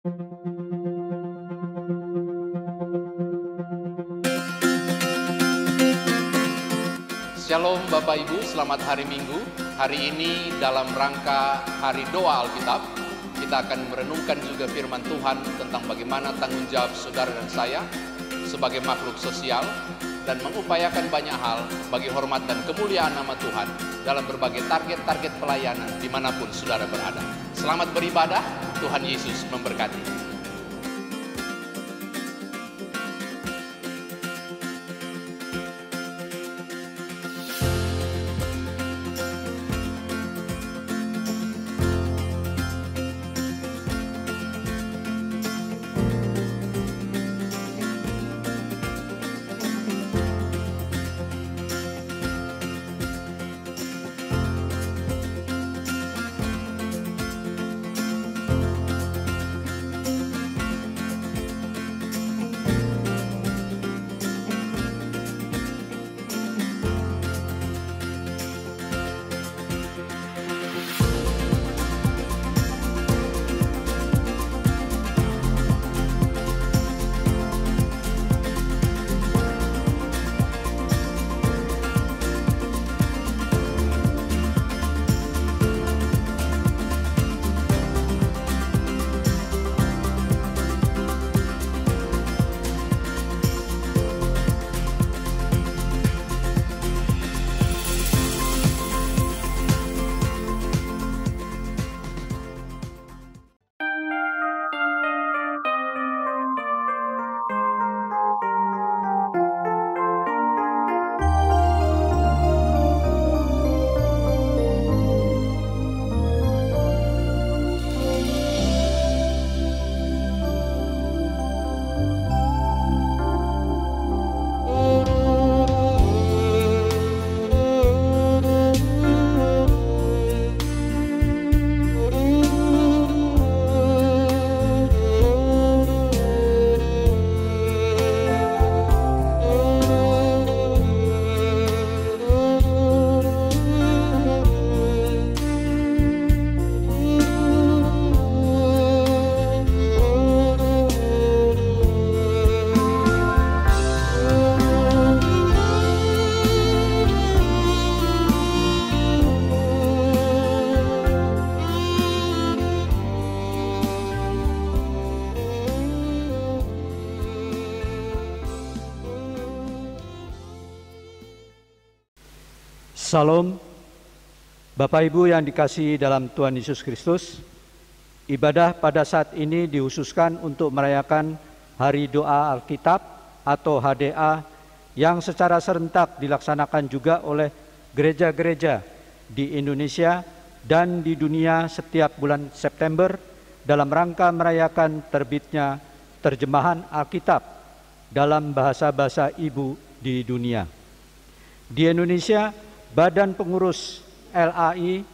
Shalom Bapak Ibu, selamat hari Minggu. Hari ini dalam rangka Hari Doa Alkitab, kita akan merenungkan juga firman Tuhan tentang bagaimana tanggung jawab saudara dan saya sebagai makhluk sosial dan mengupayakan banyak hal bagi hormat dan kemuliaan nama Tuhan dalam berbagai target-target pelayanan dimanapun saudara berada. Selamat beribadah, Tuhan Yesus memberkati. Salam, Bapak Ibu yang dikasihi dalam Tuhan Yesus Kristus. Ibadah pada saat ini dihususkan untuk merayakan Hari Doa Alkitab atau HDA yang secara serentak dilaksanakan juga oleh gereja-gereja di Indonesia dan di dunia setiap bulan September dalam rangka merayakan terbitnya terjemahan Alkitab dalam bahasa-bahasa ibu di dunia. Di Indonesia, Badan Pengurus LAI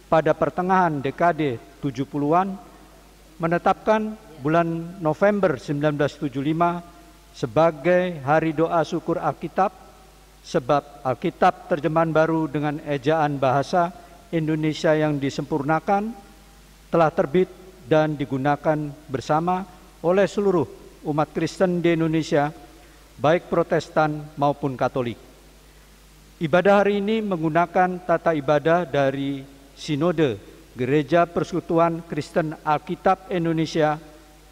pada pertengahan dekade 70-an menetapkan bulan November 1975 sebagai Hari Doa Syukur Alkitab, sebab Alkitab terjemahan baru dengan ejaan bahasa Indonesia yang disempurnakan telah terbit dan digunakan bersama oleh seluruh umat Kristen di Indonesia, baik Protestan maupun Katolik. Ibadah hari ini menggunakan tata ibadah dari Sinode Gereja Persekutuan Kristen Alkitab Indonesia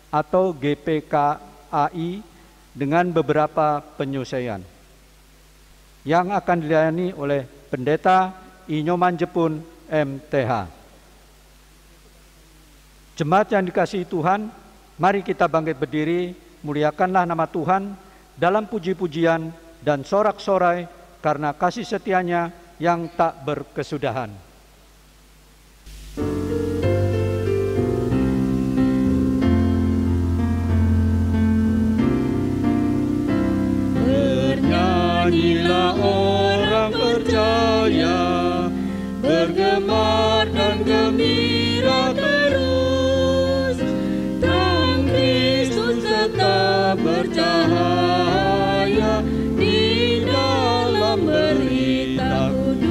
atau GPKAI dengan beberapa penyesuaian yang akan dilayani oleh Pendeta Inyoman Jepun MTH. Jemaat yang dikasihi Tuhan, mari kita bangkit berdiri, muliakanlah nama Tuhan dalam puji-pujian dan sorak-sorai karena kasih setianya yang tak berkesudahan. Bernyanyilah orang percaya, bergemar dan gembira terus, terang Kristus tetap bercahaya di dalam berita kudus.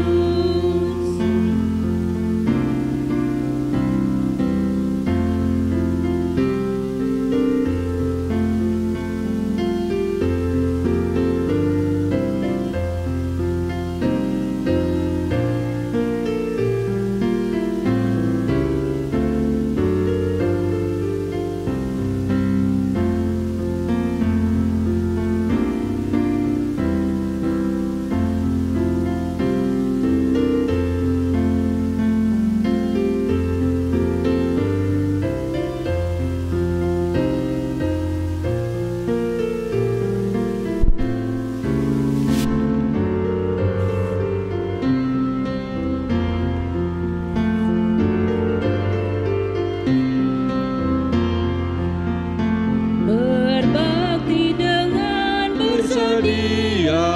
Dia,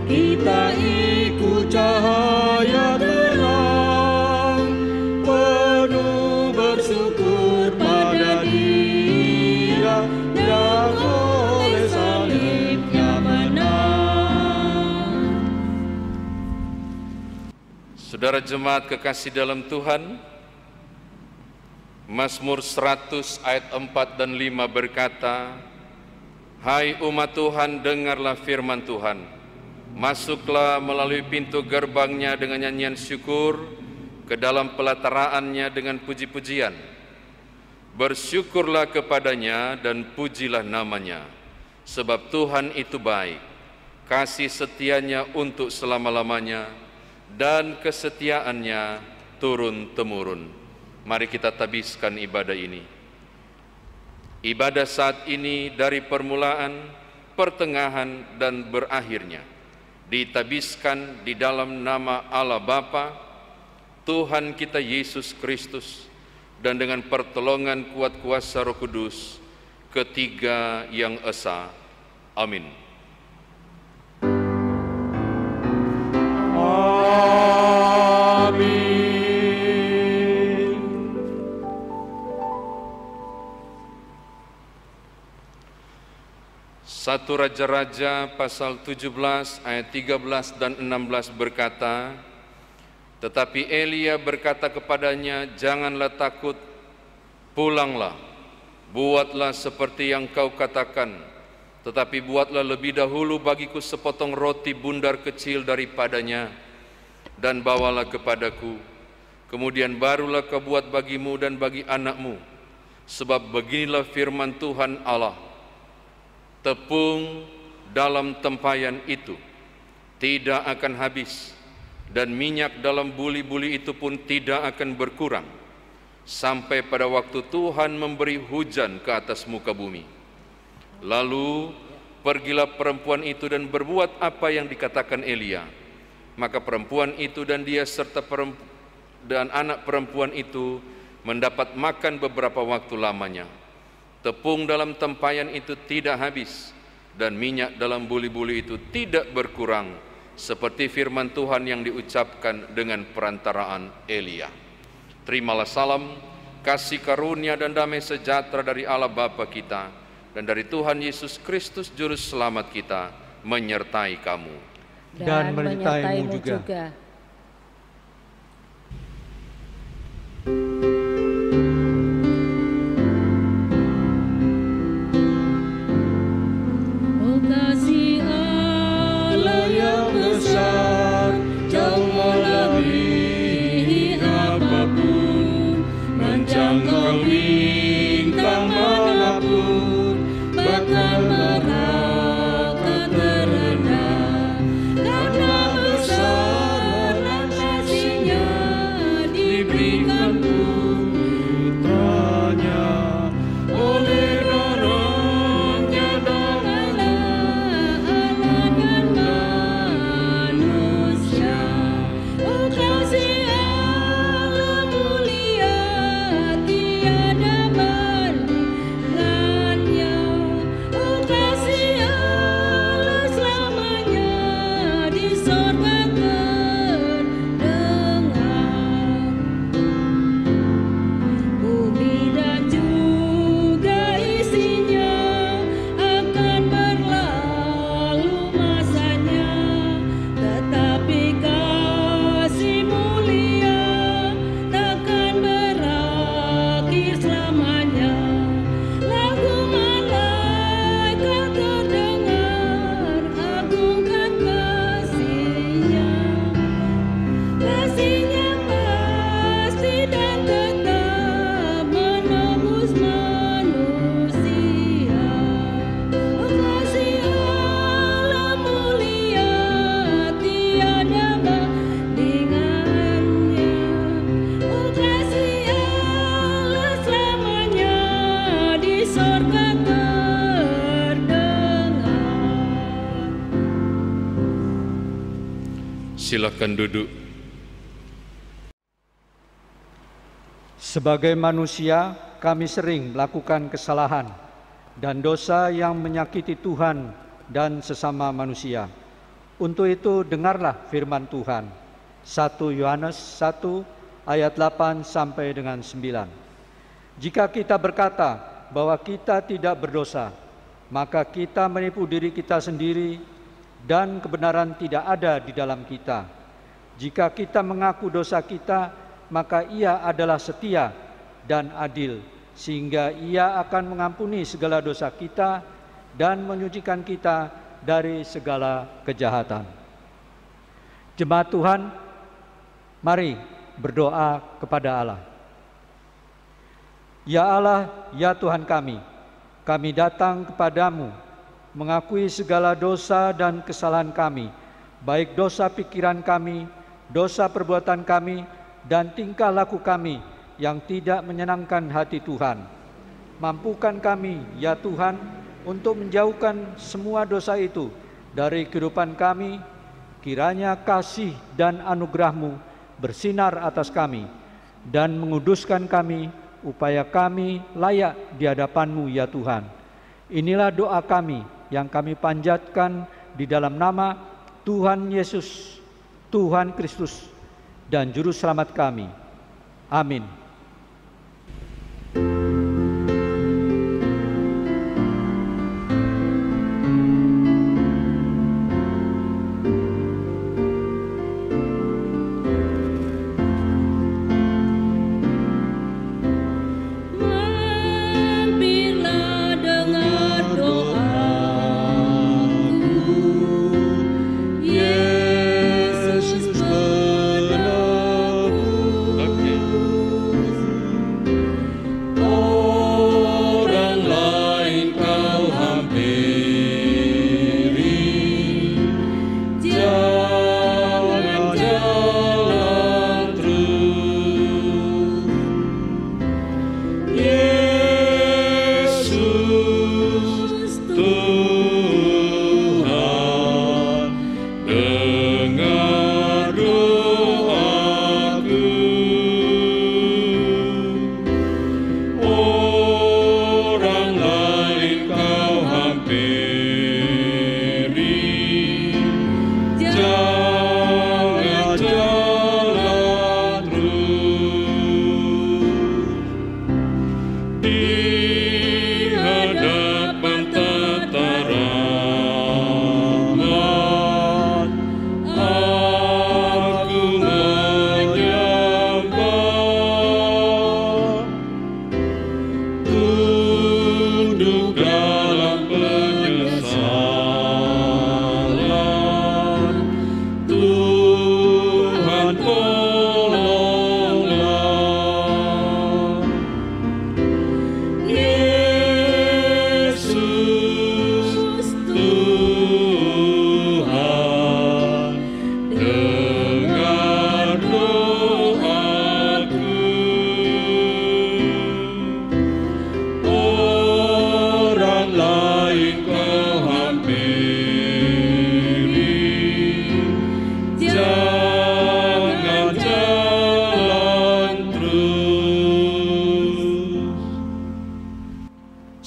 kita ikut cahaya terang, penuh bersyukur pada Dia yang oleh salibnya menang. Saudara jemaat kekasih dalam Tuhan, Mazmur 100 ayat 4 dan 5 berkata, "Hai umat Tuhan, dengarlah firman Tuhan. Masuklah melalui pintu gerbangnya dengan nyanyian syukur, ke dalam pelataraannya dengan puji-pujian. Bersyukurlah kepadanya dan pujilah namanya, sebab Tuhan itu baik, kasih setianya untuk selama-lamanya, dan kesetiaannya turun-temurun." Mari kita tabiskan ibadah ini. Ibadah saat ini dari permulaan, pertengahan, dan berakhirnya ditabiskan di dalam nama Allah Bapa, Tuhan kita Yesus Kristus, dan dengan pertolongan kuat kuasa Roh Kudus, ketiga yang esa. Amin. Amin. Satu Raja-Raja pasal 17 ayat 13 dan 16 berkata, "Tetapi Elia berkata kepadanya, janganlah takut, pulanglah, buatlah seperti yang kau katakan, tetapi buatlah lebih dahulu bagiku sepotong roti bundar kecil daripadanya, dan bawalah kepadaku. Kemudian barulah kau buat bagimu dan bagi anakmu, sebab beginilah firman Tuhan Allah, tepung dalam tempayan itu tidak akan habis, dan minyak dalam buli-buli itu pun tidak akan berkurang, sampai pada waktu Tuhan memberi hujan ke atas muka bumi. Lalu pergilah perempuan itu dan berbuat apa yang dikatakan Elia. Maka perempuan itu dan dia serta anak perempuan itu mendapat makan beberapa waktu lamanya. Tepung dalam tempayan itu tidak habis, dan minyak dalam buli-buli itu tidak berkurang, seperti firman Tuhan yang diucapkan dengan perantaraan Elia. Terimalah salam, kasih karunia dan damai sejahtera dari Allah Bapa kita dan dari Tuhan Yesus Kristus Juru Selamat kita menyertai kamu. Dan menyertaimu juga. Silakan duduk. Sebagai manusia, kami sering melakukan kesalahan dan dosa yang menyakiti Tuhan dan sesama manusia. Untuk itu dengarlah firman Tuhan. 1 Yohanes 1 ayat 8 sampai dengan 9. Jika kita berkata bahwa kita tidak berdosa, maka kita menipu diri kita sendiri dan kebenaran tidak ada di dalam kita. Jika kita mengaku dosa kita, maka Ia adalah setia dan adil, sehingga Ia akan mengampuni segala dosa kita dan menyucikan kita dari segala kejahatan. Jemaat Tuhan, mari berdoa kepada Allah. Ya Allah, ya Tuhan kami datang kepadamu mengakui segala dosa dan kesalahan kami, baik dosa pikiran kami, dosa perbuatan kami, dan tingkah laku kami yang tidak menyenangkan hati Tuhan. Mampukan kami, ya Tuhan, untuk menjauhkan semua dosa itu dari kehidupan kami. Kiranya kasih dan anugerah-Mu bersinar atas kami dan menguduskan kami, upaya kami layak di hadapan-Mu, ya Tuhan. Inilah doa kami yang kami panjatkan di dalam nama Tuhan Yesus, Tuhan Kristus, dan Juru Selamat kami. Amin.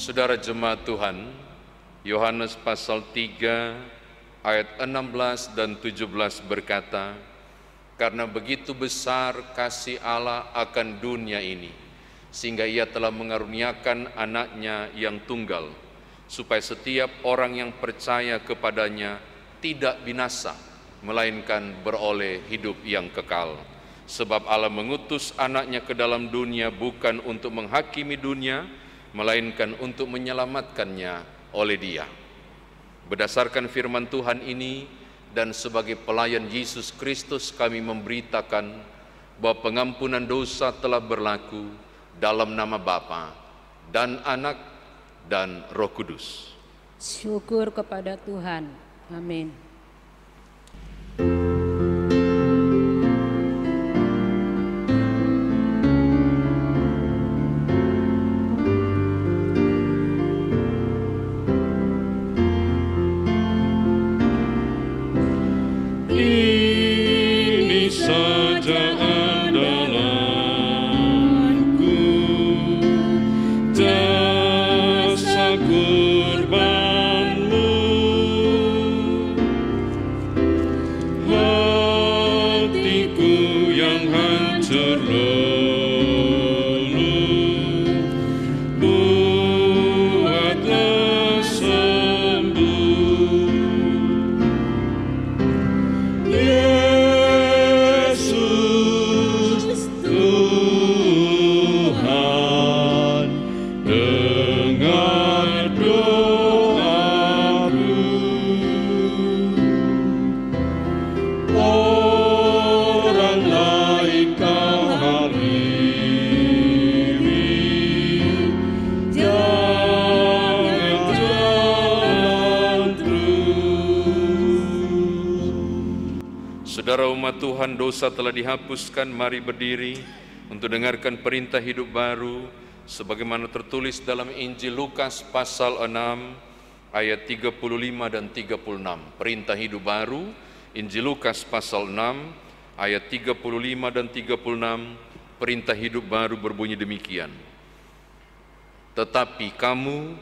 Saudara jemaat Tuhan, Yohanes pasal 3 ayat 16 dan 17 berkata, "Karena begitu besar kasih Allah akan dunia ini, sehingga Ia telah mengaruniakan anaknya yang tunggal, supaya setiap orang yang percaya kepadanya tidak binasa, melainkan beroleh hidup yang kekal. Sebab Allah mengutus anaknya ke dalam dunia bukan untuk menghakimi dunia, melainkan untuk menyelamatkannya oleh Dia." Berdasarkan firman Tuhan ini dan sebagai pelayan Yesus Kristus, kami memberitakan bahwa pengampunan dosa telah berlaku dalam nama Bapa dan Anak dan Roh Kudus. Syukur kepada Tuhan. Amin. Kurbanmu Saudara umat Tuhan, dosa telah dihapuskan, mari berdiri untuk dengarkan perintah hidup baru sebagaimana tertulis dalam Injil Lukas pasal 6 ayat 35 dan 36. Perintah hidup baru, Injil Lukas pasal 6 ayat 35 dan 36, perintah hidup baru berbunyi demikian. Tetapi kamu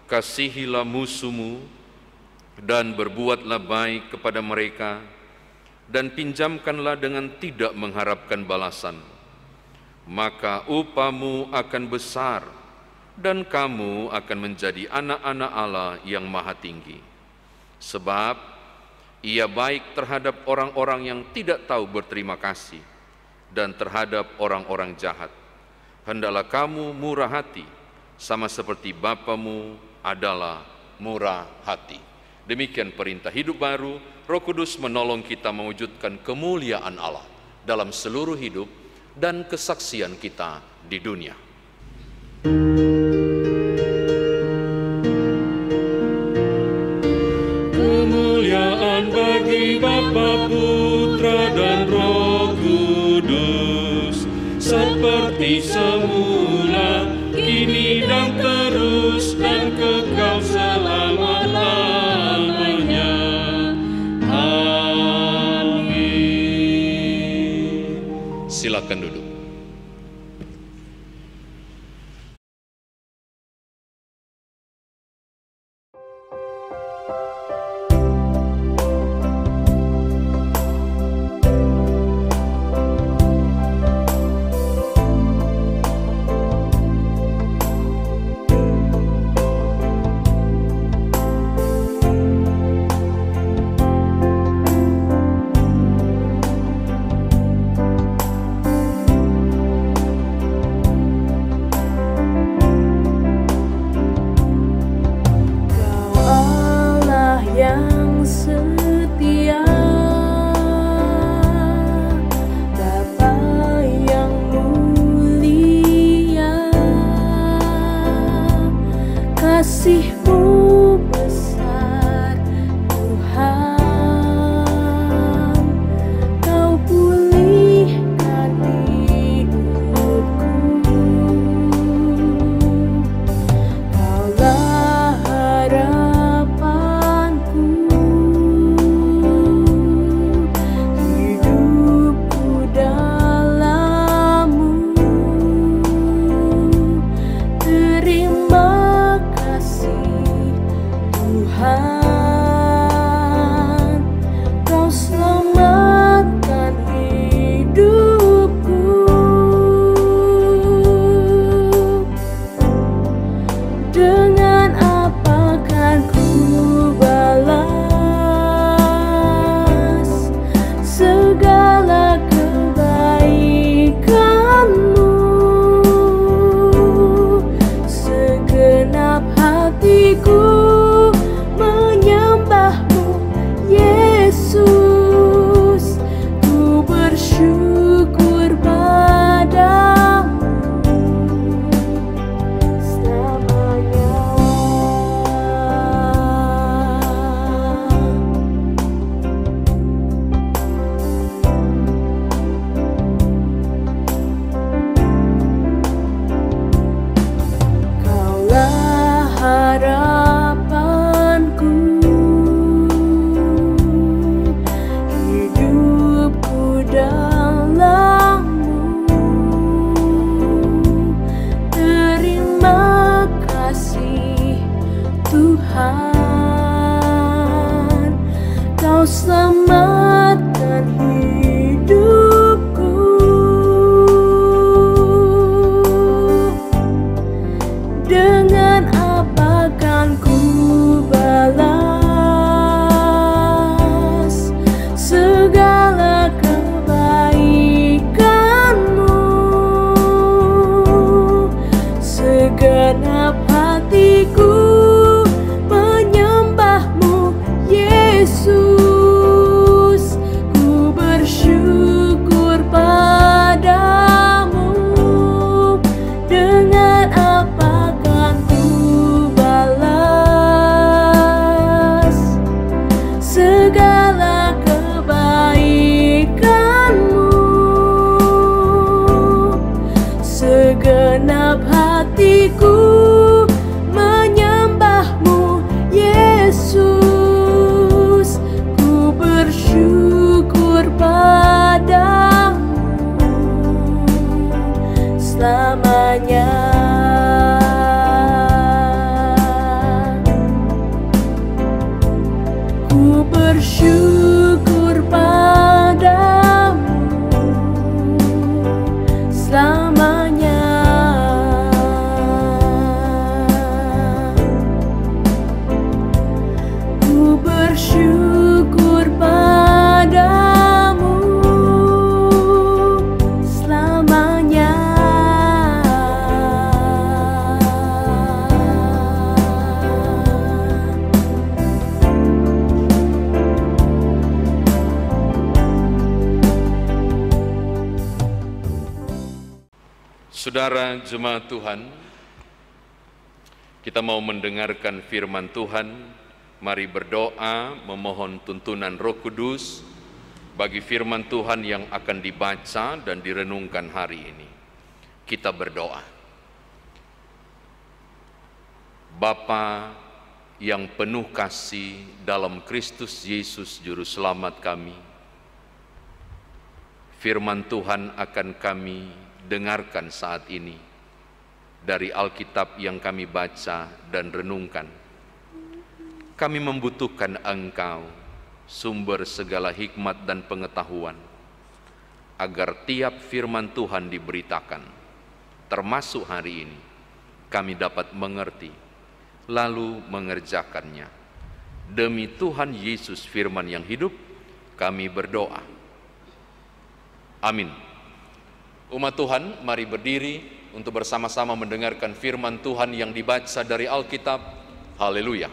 kasihilah musuhmu dan berbuatlah baik kepada mereka, dan pinjamkanlah dengan tidak mengharapkan balasan. Maka upahmu akan besar, dan kamu akan menjadi anak-anak Allah yang maha tinggi. Sebab Ia baik terhadap orang-orang yang tidak tahu berterima kasih, dan terhadap orang-orang jahat. Hendaklah kamu murah hati, sama seperti Bapamu adalah murah hati. Demikian perintah hidup baru. Roh Kudus menolong kita mewujudkan kemuliaan Allah dalam seluruh hidup dan kesaksian kita di dunia. Kemuliaan bagi Bapa, Putra, dan Roh Kudus, seperti semula, kini dan terus, dan kekal selama-lamanya. Silakan duduk. hatiku menyembah-Mu, Yesus. Saudara jemaat Tuhan, kita mau mendengarkan firman Tuhan. Mari berdoa memohon tuntunan Roh Kudus bagi firman Tuhan yang akan dibaca dan direnungkan hari ini. Kita berdoa. Bapa yang penuh kasih dalam Kristus Yesus Juru Selamat kami, firman Tuhan akan kami dengarkan saat ini dari Alkitab yang kami baca dan renungkan. Kami membutuhkan Engkau, sumber segala hikmat dan pengetahuan, agar tiap firman Tuhan diberitakan, termasuk hari ini, kami dapat mengerti, lalu mengerjakannya. Demi Tuhan Yesus firman yang hidup, kami berdoa. Amin. Umat Tuhan, mari berdiri untuk bersama-sama mendengarkan firman Tuhan yang dibaca dari Alkitab. Haleluya.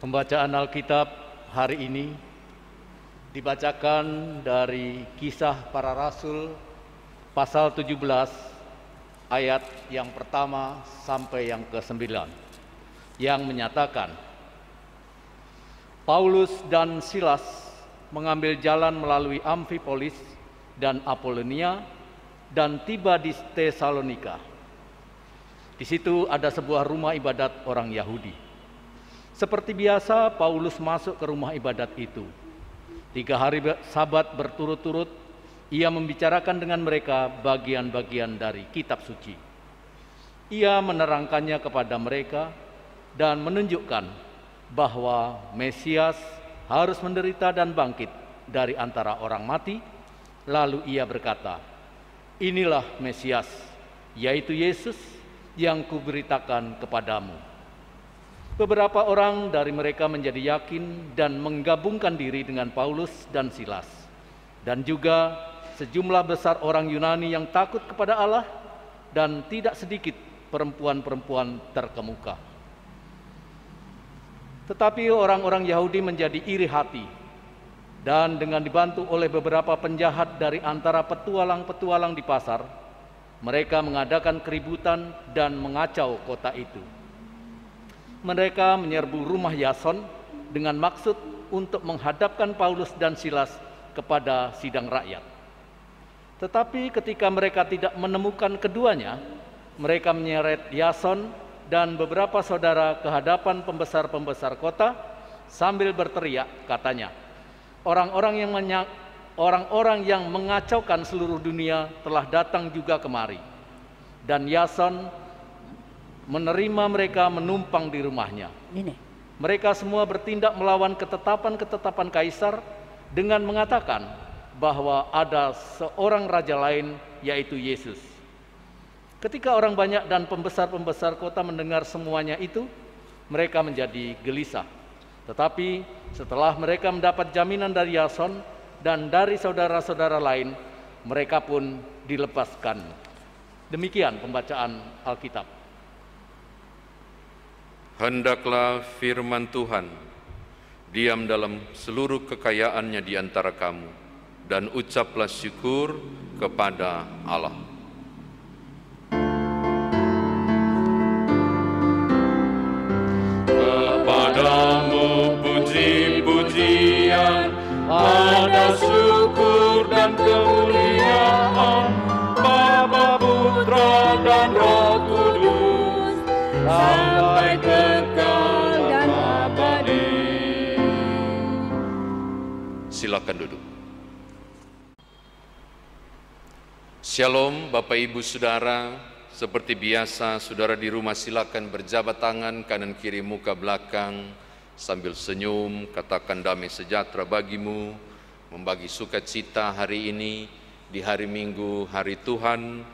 Pembacaan Alkitab hari ini dibacakan dari Kisah Para Rasul pasal 17 ayat yang pertama sampai yang ke-9 yang menyatakan, Paulus dan Silas mengambil jalan melalui Amfipolis dan Apolonia dan tiba di Tesalonika. Di situ ada sebuah rumah ibadat orang Yahudi. Seperti biasa, Paulus masuk ke rumah ibadat itu. 3 hari Sabat berturut-turut, ia membicarakan dengan mereka bagian-bagian dari kitab suci. Ia menerangkannya kepada mereka dan menunjukkan bahwa Mesias harus menderita dan bangkit dari antara orang mati. Lalu ia berkata, inilah Mesias, yaitu Yesus yang kuberitakan kepadamu. Beberapa orang dari mereka menjadi yakin dan menggabungkan diri dengan Paulus dan Silas. Dan juga sejumlah besar orang Yunani yang takut kepada Allah dan tidak sedikit perempuan-perempuan terkemuka. Tetapi orang-orang Yahudi menjadi iri hati dan dengan dibantu oleh beberapa penjahat dari antara petualang-petualang di pasar, mereka mengadakan keributan dan mengacau kota itu. Mereka menyerbu rumah Yason dengan maksud untuk menghadapkan Paulus dan Silas kepada sidang rakyat. Tetapi ketika mereka tidak menemukan keduanya, mereka menyeret Yason dan beberapa saudara ke hadapan pembesar-pembesar kota sambil berteriak, katanya, orang-orang yang mengacaukan seluruh dunia telah datang juga kemari. Dan Yason menerima mereka menumpang di rumahnya. Mereka semua bertindak melawan ketetapan-ketetapan Kaisar dengan mengatakan bahwa ada seorang raja lain, yaitu Yesus. Ketika orang banyak dan pembesar-pembesar kota mendengar semuanya itu, mereka menjadi gelisah. Tetapi setelah mereka mendapat jaminan dari Yason dan dari saudara-saudara lain, mereka pun dilepaskan. Demikian pembacaan Alkitab. Hendaklah firman Tuhan diam dalam seluruh kekayaannya di antara kamu, dan ucaplah syukur kepada Allah. Kepadamu puji-pujian, ada syukur dan kemuliaan, Bapa, Putra, dan Roh Kudus, sampai kekal dan abadi. Silakan duduk. Shalom Bapak Ibu Saudara, seperti biasa saudara di rumah silakan berjabat tangan kanan kiri muka belakang sambil senyum, katakan damai sejahtera bagimu, membagi sukacita hari ini di hari Minggu, hari Tuhan,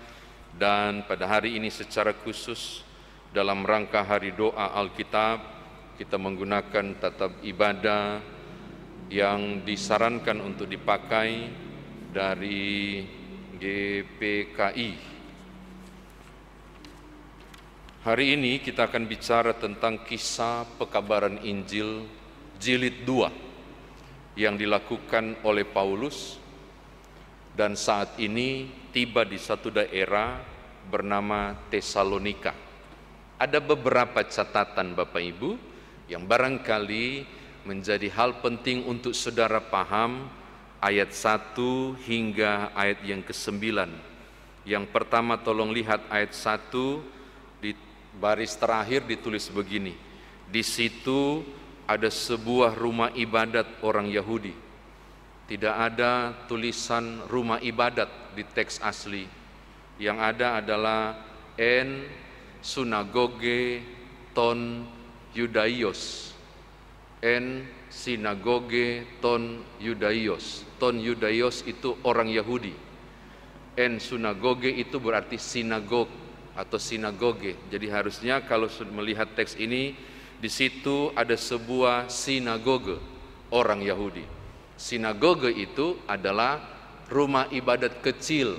dan pada hari ini secara khusus dalam rangka hari doa Alkitab kita menggunakan tatap ibadah yang disarankan untuk dipakai dari GPKI. Hari ini kita akan bicara tentang kisah pekabaran Injil jilid 2 yang dilakukan oleh Paulus, dan saat ini tiba di satu daerah bernama Tesalonika. Ada beberapa catatan Bapak Ibu yang barangkali menjadi hal penting untuk saudara paham ayat 1 hingga ayat yang ke-9. Yang pertama, tolong lihat ayat 1, di baris terakhir ditulis begini: di situ ada sebuah rumah ibadat orang Yahudi. Tidak ada tulisan rumah ibadat di teks asli. Yang ada adalah en synagoge ton Judaios. En sinagoge ton Judaios. Ton Judaios itu orang Yahudi. En synagoge itu berarti sinagog atau sinagoge. Jadi harusnya kalau melihat teks ini, di situ ada sebuah sinagoge orang Yahudi. Sinagoge itu adalah rumah ibadat kecil.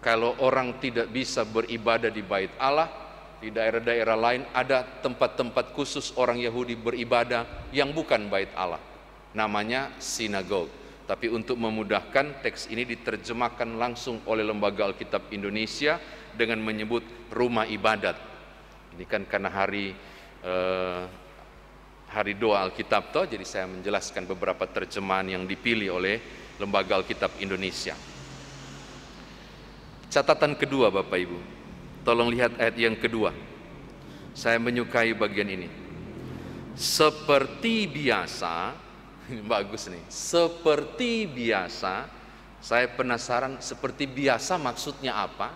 Kalau orang tidak bisa beribadah di Bait Allah, di daerah-daerah lain ada tempat-tempat khusus orang Yahudi beribadah yang bukan Bait Allah. Namanya sinagog. Tapi untuk memudahkan, teks ini diterjemahkan langsung oleh Lembaga Alkitab Indonesia dengan menyebut rumah ibadat. Ini kan karena hari doa Alkitab toh, jadi saya menjelaskan beberapa terjemahan yang dipilih oleh Lembaga Alkitab Indonesia. Catatan kedua Bapak Ibu, tolong lihat ayat yang kedua. Saya menyukai bagian ini. Seperti biasa, ini bagus nih. Seperti biasa, saya penasaran seperti biasa maksudnya apa?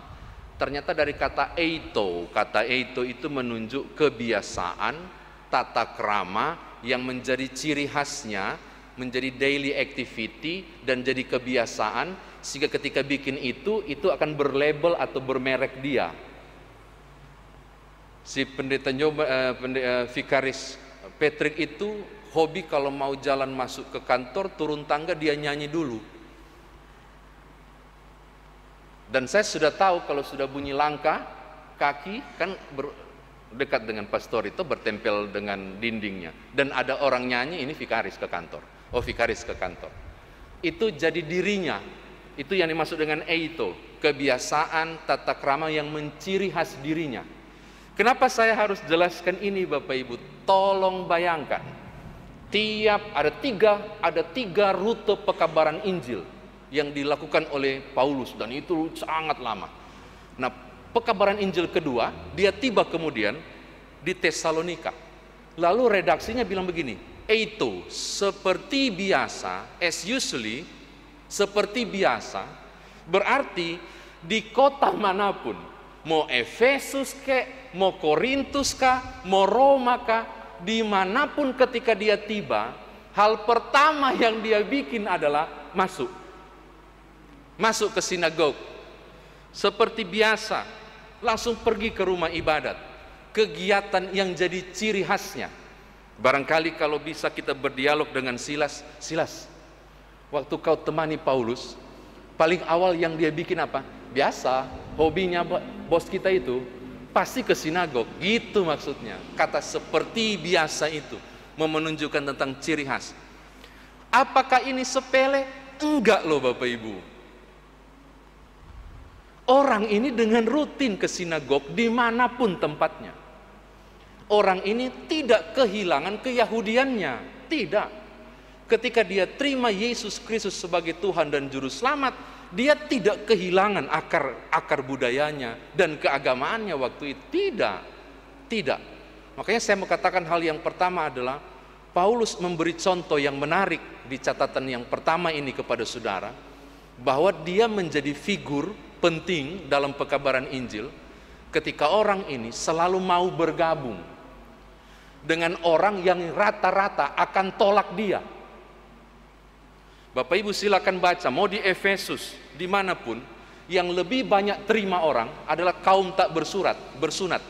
Ternyata dari kata eito. Kata eito itu menunjuk kebiasaan, tata krama yang menjadi ciri khasnya, menjadi daily activity dan jadi kebiasaan, sehingga ketika bikin itu akan berlabel atau bermerek dia. Si pendeta Vikaris Patrick itu hobi kalau mau jalan masuk ke kantor, turun tangga dia nyanyi dulu. Dan saya sudah tahu kalau sudah bunyi langkah kaki kan dekat dengan pastor itu bertempel dengan dindingnya, dan ada orang nyanyi, ini vikaris ke kantor. Oh, vikaris ke kantor. Itu jadi dirinya. Itu yang dimaksud dengan eito, kebiasaan tata krama yang menciri khas dirinya. Kenapa saya harus jelaskan ini Bapak Ibu? Tolong bayangkan, ada tiga rute pekabaran Injil yang dilakukan oleh Paulus, dan itu sangat lama. Nah, pekabaran Injil kedua, dia tiba kemudian di Tesalonika. Lalu redaksinya bilang begini, eito, seperti biasa, as usually, seperti biasa, berarti di kota manapun, mau Efesus kek, mau Korintus kah, mau Roma kah, dimanapun ketika dia tiba, hal pertama yang dia bikin adalah masuk ke sinagog. Seperti biasa, langsung pergi ke rumah ibadat. Kegiatan yang jadi ciri khasnya. Barangkali kalau bisa kita berdialog dengan Silas, waktu kau temani Paulus, paling awal yang dia bikin apa? Biasa, hobinya bos kita itu pasti ke sinagog, gitu maksudnya. Kata seperti biasa itu menunjukkan tentang ciri khas. Apakah ini sepele? Enggak loh Bapak Ibu. Orang ini dengan rutin ke sinagog dimanapun tempatnya. Orang ini tidak kehilangan keyahudiannya, tidak. Ketika dia terima Yesus Kristus sebagai Tuhan dan Juru Selamat, dia tidak kehilangan akar budayanya dan keagamaannya waktu itu. Tidak. Makanya saya mau katakan hal yang pertama adalah Paulus memberi contoh yang menarik di catatan yang pertama ini kepada saudara, bahwa dia menjadi figur penting dalam pekabaran Injil ketika orang ini selalu mau bergabung dengan orang yang rata-rata akan tolak dia. Bapak Ibu silakan baca, mau di Efesus, dimanapun, yang lebih banyak terima orang adalah kaum tak bersunat.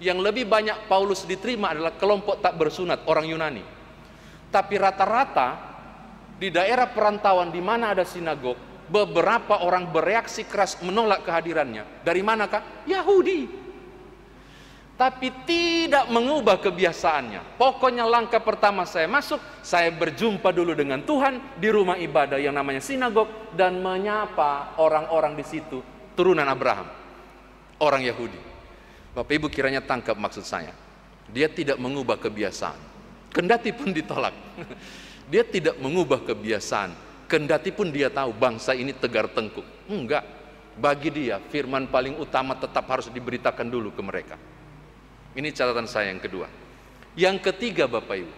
Yang lebih banyak Paulus diterima adalah kelompok tak bersunat, orang Yunani. Tapi rata-rata di daerah perantauan di mana ada sinagog, beberapa orang bereaksi keras menolak kehadirannya. Dari manakah? Yahudi. Tapi tidak mengubah kebiasaannya. Pokoknya langkah pertama saya masuk, saya berjumpa dulu dengan Tuhan di rumah ibadah yang namanya sinagog dan menyapa orang-orang di situ, turunan Abraham, orang Yahudi. Bapak Ibu kiranya tangkap maksud saya. Dia tidak mengubah kebiasaan, kendati pun ditolak. Dia tidak mengubah kebiasaan, kendati pun dia tahu bangsa ini tegar tengkuk. Enggak, bagi dia firman paling utama tetap harus diberitakan dulu ke mereka. Ini catatan saya yang kedua. Yang ketiga Bapak Ibu,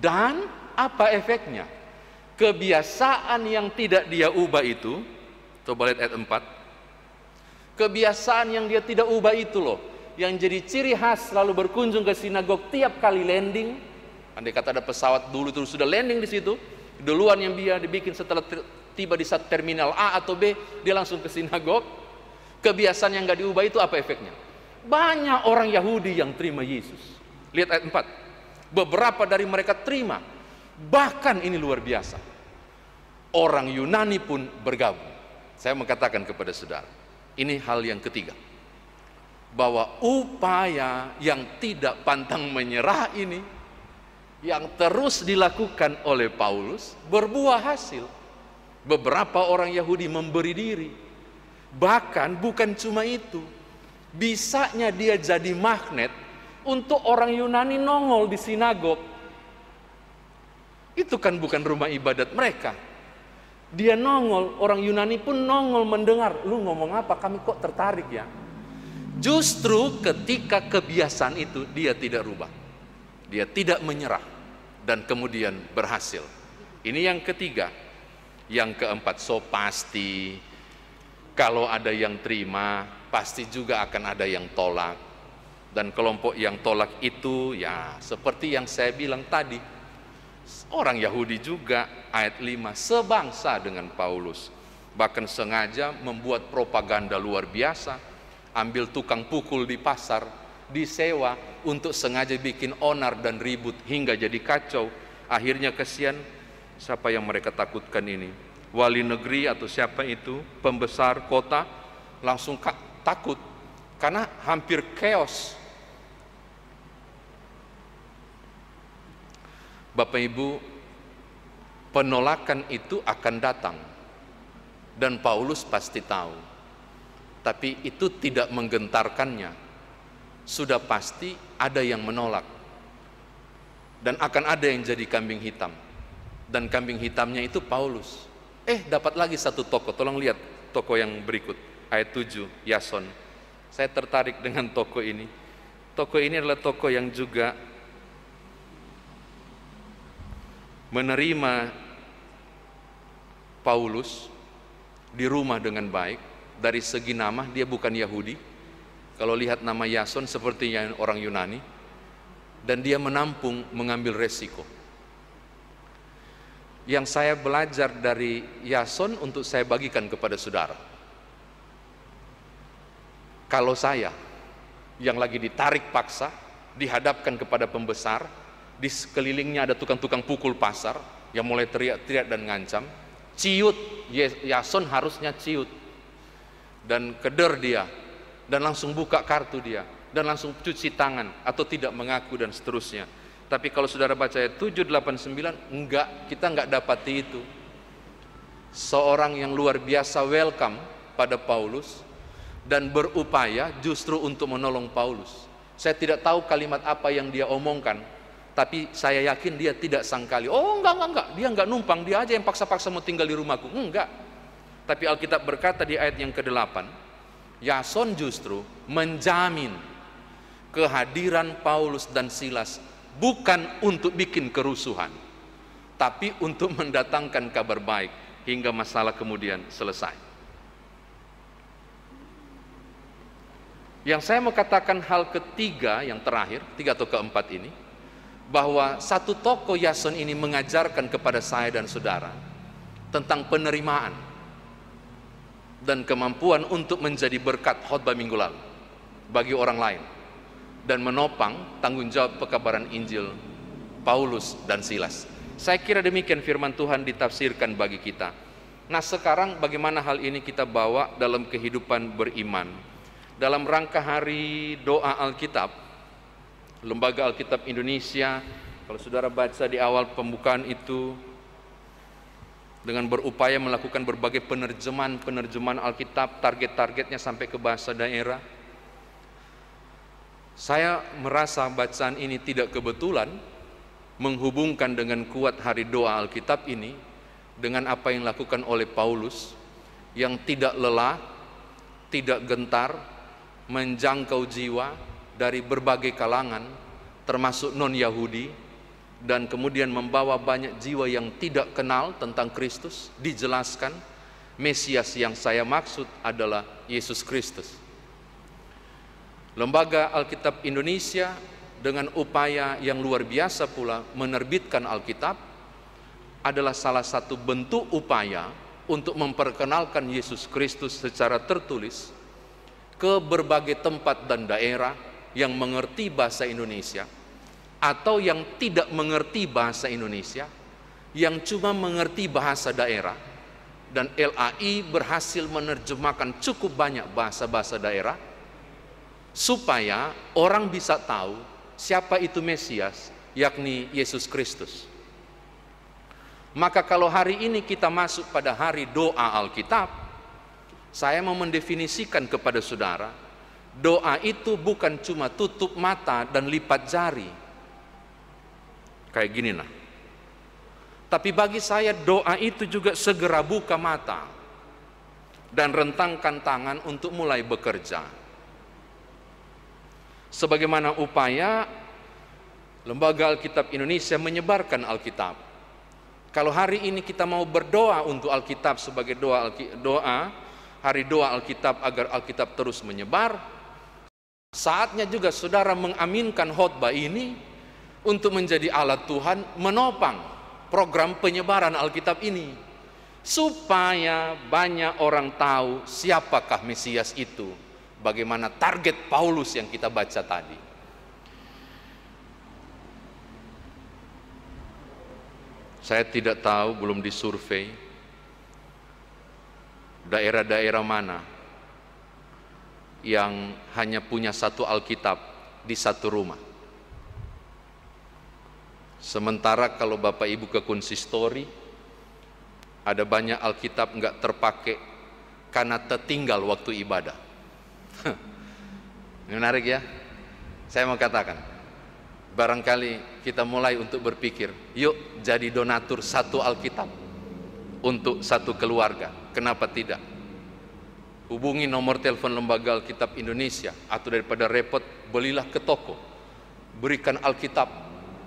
dan apa efeknya? Kebiasaan yang tidak dia ubah itu, coba lihat ayat 4. Kebiasaan yang dia tidak ubah itu loh, yang jadi ciri khas selalu berkunjung ke sinagog tiap kali landing. Andai kata ada pesawat dulu itu sudah landing di situ, duluan yang dia dibikin setelah tiba di satu terminal A atau B, dia langsung ke sinagog. Kebiasaan yang nggak diubah itu apa efeknya? Banyak orang Yahudi yang terima Yesus. Lihat ayat 4. Beberapa dari mereka terima. Bahkan ini luar biasa, orang Yunani pun bergabung. Saya mengatakan kepada saudara, ini hal yang ketiga, bahwa upaya yang tidak pantang menyerah ini, yang terus dilakukan oleh Paulus, berbuah hasil. Beberapa orang Yahudi memberi diri. Bahkan bukan cuma itu, bisanya dia jadi magnet untuk orang Yunani nongol di sinagog. Itu kan bukan rumah ibadat mereka. Dia nongol, orang Yunani pun nongol mendengar, lu ngomong apa, kami kok tertarik ya. Justru ketika kebiasaan itu dia tidak rubah, dia tidak menyerah, dan kemudian berhasil. Ini yang ketiga. Yang keempat, so pasti kalau ada yang terima, pasti juga akan ada yang tolak. Dan kelompok yang tolak itu ya seperti yang saya bilang tadi, orang Yahudi juga, ayat 5, sebangsa dengan Paulus. Bahkan sengaja membuat propaganda luar biasa, ambil tukang pukul di pasar, disewa untuk sengaja bikin onar dan ribut hingga jadi kacau. Akhirnya kesian, siapa yang mereka takutkan ini? Wali negeri atau siapa itu, pembesar kota, langsung takut karena hampir chaos. Bapak Ibu, penolakan itu akan datang dan Paulus pasti tahu, tapi itu tidak menggentarkannya. Sudah pasti ada yang menolak dan akan ada yang jadi kambing hitam, dan kambing hitamnya itu Paulus. Dapat lagi satu tokoh, tolong lihat tokoh yang berikut, ayat 7, Yason. Saya tertarik dengan tokoh ini. Tokoh ini adalah tokoh yang juga menerima Paulus di rumah dengan baik. Dari segi nama dia bukan Yahudi. Kalau lihat nama Yason sepertinya orang Yunani, dan dia menampung, mengambil resiko. Yang saya belajar dari Yason untuk saya bagikan kepada saudara. Kalau saya yang lagi ditarik paksa, dihadapkan kepada pembesar, di sekelilingnya ada tukang-tukang pukul pasar yang mulai teriak-teriak dan ngancam, ciut, Yason harusnya ciut dan keder dia, dan langsung buka kartu dia, dan langsung cuci tangan atau tidak mengaku dan seterusnya. Tapi kalau saudara baca ayat 7, 8, 9, enggak, kita enggak dapati itu. Seorang yang luar biasa welcome pada Paulus dan berupaya justru untuk menolong Paulus. Saya tidak tahu kalimat apa yang dia omongkan, tapi saya yakin dia tidak sangkali, oh enggak, dia enggak numpang, dia aja yang paksa-paksa mau tinggal di rumahku. Enggak. Tapi Alkitab berkata di ayat yang ke-8, Yason justru menjamin kehadiran Paulus dan Silas bukan untuk bikin kerusuhan, tapi untuk mendatangkan kabar baik hingga masalah kemudian selesai. Yang saya mau katakan hal ketiga, yang terakhir, tiga atau keempat ini, bahwa satu tokoh Yason ini mengajarkan kepada saya dan saudara tentang penerimaan dan kemampuan untuk menjadi berkat khotbah minggu lalu bagi orang lain dan menopang tanggung jawab pekabaran Injil Paulus dan Silas. Saya kira demikian firman Tuhan ditafsirkan bagi kita. Nah, sekarang bagaimana hal ini kita bawa dalam kehidupan beriman? Dalam rangka hari doa Alkitab, Lembaga Alkitab Indonesia, kalau saudara baca di awal pembukaan itu, dengan berupaya melakukan berbagai penerjemahan Alkitab, target-targetnya sampai ke bahasa daerah. Saya merasa bacaan ini tidak kebetulan menghubungkan dengan kuat hari doa Alkitab ini dengan apa yang dilakukan oleh Paulus yang tidak lelah, tidak gentar, menjangkau jiwa dari berbagai kalangan termasuk non-Yahudi, dan kemudian membawa banyak jiwa yang tidak kenal tentang Kristus. Dijelaskan Mesias yang saya maksud adalah Yesus Kristus. Lembaga Alkitab Indonesia dengan upaya yang luar biasa pula menerbitkan Alkitab adalah salah satu bentuk upaya untuk memperkenalkan Yesus Kristus secara tertulis ke berbagai tempat dan daerah yang mengerti bahasa Indonesia atau yang tidak mengerti bahasa Indonesia, yang cuma mengerti bahasa daerah. Dan LAI berhasil menerjemahkan cukup banyak bahasa-bahasa daerah supaya orang bisa tahu siapa itu Mesias, yakni Yesus Kristus. Maka kalau hari ini kita masuk pada hari doa Alkitab, saya mau mendefinisikan kepada saudara, doa itu bukan cuma tutup mata dan lipat jari, kayak gini nah. Tapi bagi saya doa itu juga segera buka mata dan rentangkan tangan untuk mulai bekerja. Sebagaimana upaya Lembaga Alkitab Indonesia menyebarkan Alkitab. Kalau hari ini kita mau berdoa untuk Alkitab sebagai doa hari doa Alkitab agar Alkitab terus menyebar, saatnya juga saudara mengaminkan khotbah ini untuk menjadi alat Tuhan menopang program penyebaran Alkitab ini, supaya banyak orang tahu siapakah Mesias itu, bagaimana target Paulus yang kita baca tadi. Saya tidak tahu, belum disurvei daerah-daerah mana yang hanya punya satu Alkitab di satu rumah. Sementara kalau Bapak Ibu ke konsistori, ada banyak Alkitab nggak terpakai karena tertinggal waktu ibadah. Menarik ya. Saya mau katakan, barangkali kita mulai untuk berpikir, yuk jadi donatur satu Alkitab untuk satu keluarga. Kenapa tidak? Hubungi nomor telepon Lembaga Alkitab Indonesia, atau daripada repot, belilah ke toko, berikan Alkitab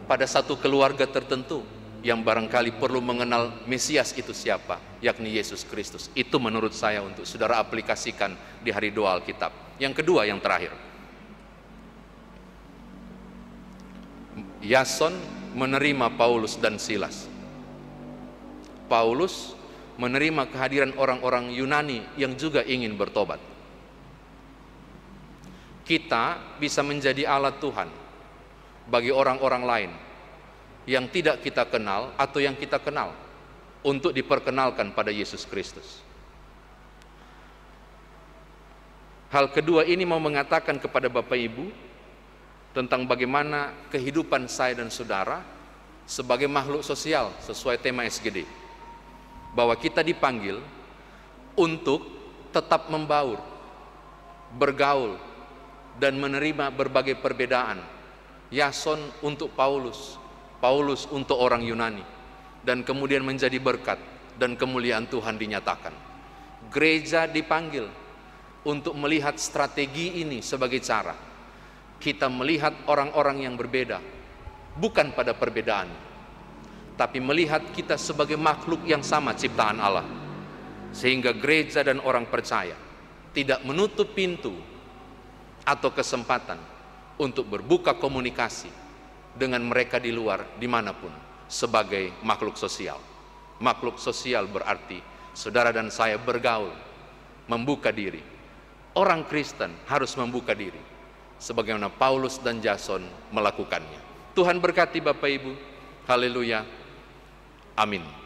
pada satu keluarga tertentu yang barangkali perlu mengenal Mesias itu siapa, yakni Yesus Kristus. Itu menurut saya untuk saudara aplikasikan di hari doa Alkitab. Yang kedua, yang terakhir, Yason menerima Paulus dan Silas. Paulus menerima kehadiran orang-orang Yunani yang juga ingin bertobat. Kita bisa menjadi alat Tuhan bagi orang-orang lain yang tidak kita kenal atau yang kita kenal untuk diperkenalkan pada Yesus Kristus. Hal kedua ini mau mengatakan kepada Bapak Ibu tentang bagaimana kehidupan saya dan saudara sebagai makhluk sosial sesuai tema SGD, bahwa kita dipanggil untuk tetap membaur, bergaul, dan menerima berbagai perbedaan. Yason untuk Paulus, Paulus untuk orang Yunani, dan kemudian menjadi berkat dan kemuliaan Tuhan dinyatakan. Gereja dipanggil untuk melihat strategi ini sebagai cara kita melihat orang-orang yang berbeda, bukan pada perbedaan, tapi melihat kita sebagai makhluk yang sama ciptaan Allah, sehingga gereja dan orang percaya tidak menutup pintu atau kesempatan untuk berbuka komunikasi dengan mereka di luar dimanapun sebagai makhluk sosial. Makhluk sosial berarti saudara dan saya bergaul, membuka diri. Orang Kristen harus membuka diri sebagaimana Paulus dan Yason melakukannya. Tuhan berkati Bapak Ibu. Haleluya. Amin.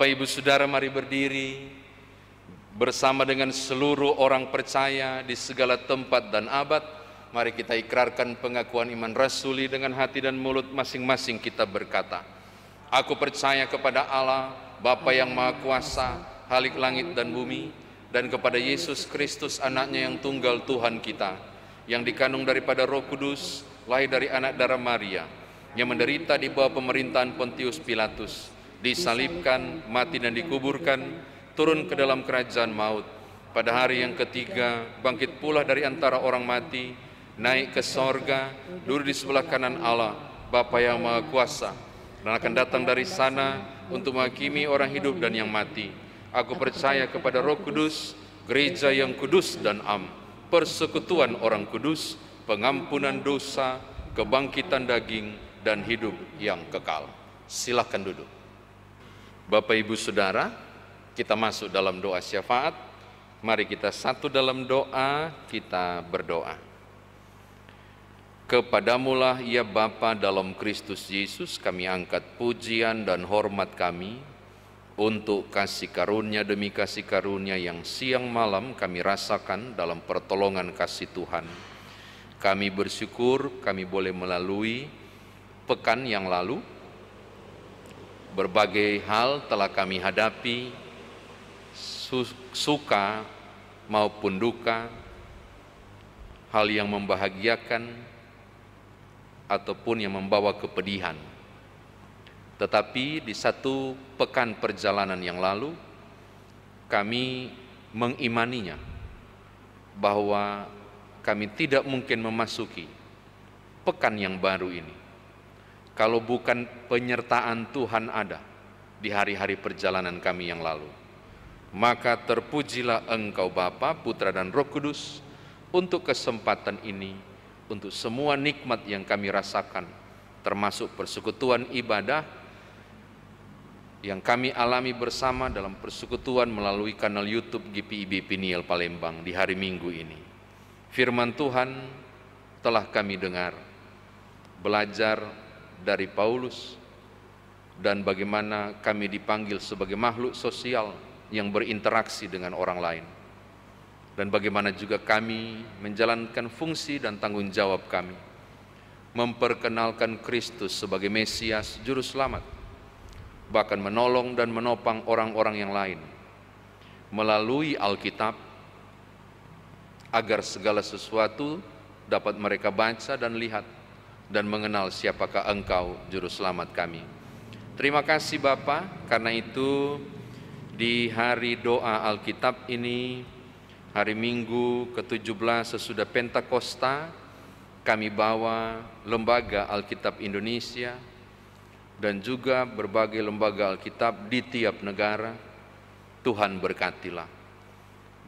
Bapak Ibu Saudara, mari berdiri bersama dengan seluruh orang percaya di segala tempat dan abad. Mari kita ikrarkan pengakuan iman rasuli dengan hati dan mulut masing-masing kita berkata, aku percaya kepada Allah, Bapa yang Maha Kuasa, Khalik langit dan bumi, dan kepada Yesus Kristus anaknya yang tunggal Tuhan kita, yang dikandung daripada Roh Kudus, lahir dari anak darah Maria, yang menderita di bawah pemerintahan Pontius Pilatus, disalibkan, mati dan dikuburkan, turun ke dalam kerajaan maut. Pada hari yang ketiga, bangkit pula dari antara orang mati, naik ke sorga, duduk di sebelah kanan Allah, Bapa yang Maha Kuasa, dan akan datang dari sana untuk menghakimi orang hidup dan yang mati. Aku percaya kepada Roh Kudus, gereja yang kudus dan am, persekutuan orang kudus, pengampunan dosa, kebangkitan daging, dan hidup yang kekal. Silakan duduk. Bapak Ibu Saudara, kita masuk dalam doa syafaat. Mari kita satu dalam doa, kita berdoa. Kepadamulah ya Bapa dalam Kristus Yesus, kami angkat pujian dan hormat kami untuk kasih karunia demi kasih karunia yang siang malam kami rasakan dalam pertolongan kasih Tuhan. Kami bersyukur kami boleh melalui pekan yang lalu. Berbagai hal telah kami hadapi, suka maupun duka, hal yang membahagiakan ataupun yang membawa kepedihan. Tetapi di satu pekan perjalanan yang lalu, kami mengimaninya bahwa kami tidak mungkin memasuki pekan yang baru ini kalau bukan penyertaan Tuhan ada di hari-hari perjalanan kami yang lalu. Maka terpujilah Engkau Bapa, Putra dan Roh Kudus untuk kesempatan ini, untuk semua nikmat yang kami rasakan, termasuk persekutuan ibadah yang kami alami bersama dalam persekutuan melalui kanal YouTube GPIB Peniel Palembang di hari Minggu ini. Firman Tuhan telah kami dengar, belajar dari Paulus, dan bagaimana kami dipanggil sebagai makhluk sosial yang berinteraksi dengan orang lain, dan bagaimana juga kami menjalankan fungsi dan tanggung jawab kami memperkenalkan Kristus sebagai Mesias Juru Selamat, bahkan menolong dan menopang orang-orang yang lain melalui Alkitab, agar segala sesuatu dapat mereka baca dan lihat dan mengenal siapakah Engkau Juru Selamat kami. Terima kasih Bapa, karena itu di hari doa Alkitab ini, hari Minggu ke-17 sesudah Pentakosta, kami bawa Lembaga Alkitab Indonesia dan juga berbagai lembaga Alkitab di tiap negara. Tuhan berkatilah.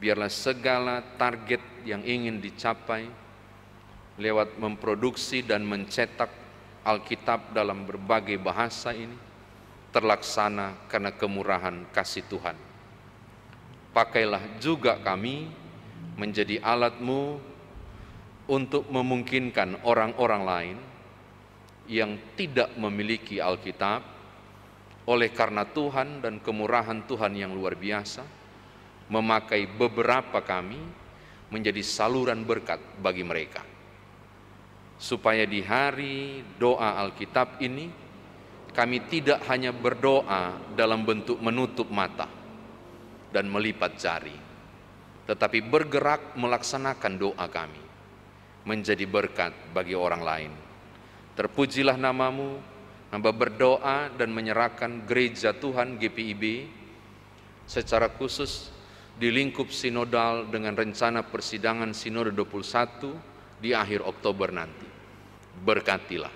Biarlah segala target yang ingin dicapai lewat memproduksi dan mencetak Alkitab dalam berbagai bahasa ini terlaksana karena kemurahan kasih Tuhan. Pakailah juga kami menjadi alat-Mu untuk memungkinkan orang-orang lain yang tidak memiliki Alkitab, oleh karena Tuhan dan kemurahan Tuhan yang luar biasa, memakai beberapa kami menjadi saluran berkat bagi mereka. Supaya di hari doa Alkitab ini, kami tidak hanya berdoa dalam bentuk menutup mata dan melipat jari, tetapi bergerak melaksanakan doa kami, menjadi berkat bagi orang lain. Terpujilah nama-Mu. Hamba berdoa dan menyerahkan gereja Tuhan GPIB secara khusus di lingkup sinodal dengan rencana persidangan Sinode 21 di akhir Oktober nanti. Berkatilah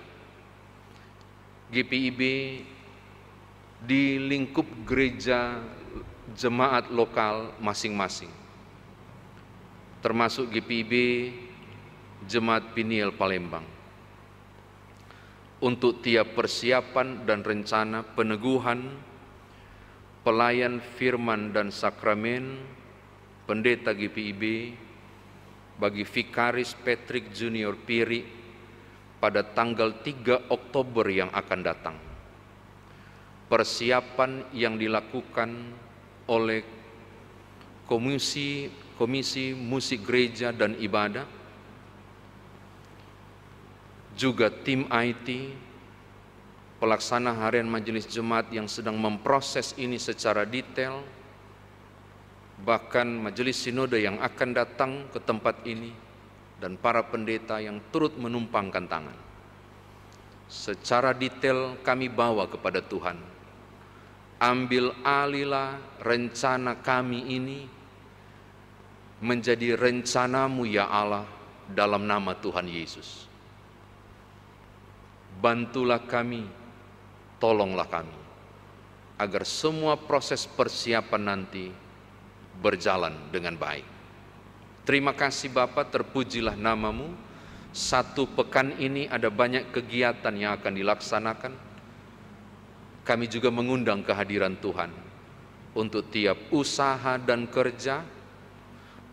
GPIB di lingkup gereja jemaat lokal masing-masing, termasuk GPIB Jemaat Piniel Palembang, untuk tiap persiapan dan rencana peneguhan pelayan firman dan sakramen pendeta GPIB bagi Vikaris Patrick Junior Piri pada tanggal 3 Oktober yang akan datang. Persiapan yang dilakukan oleh Komisi Musik Gereja dan Ibadah, juga tim IT, pelaksana harian majelis jemaat yang sedang memproses ini secara detail, bahkan majelis sinode yang akan datang ke tempat ini, dan para pendeta yang turut menumpangkan tangan. Secara detail kami bawa kepada Tuhan. Ambil alihlah rencana kami ini menjadi rencana-Mu ya Allah, dalam nama Tuhan Yesus. Bantulah kami, tolonglah kami, agar semua proses persiapan nanti berjalan dengan baik. Terima kasih Bapa, terpujilah nama-Mu. 1 pekan ini ada banyak kegiatan yang akan dilaksanakan. Kami juga mengundang kehadiran Tuhan untuk tiap usaha dan kerja,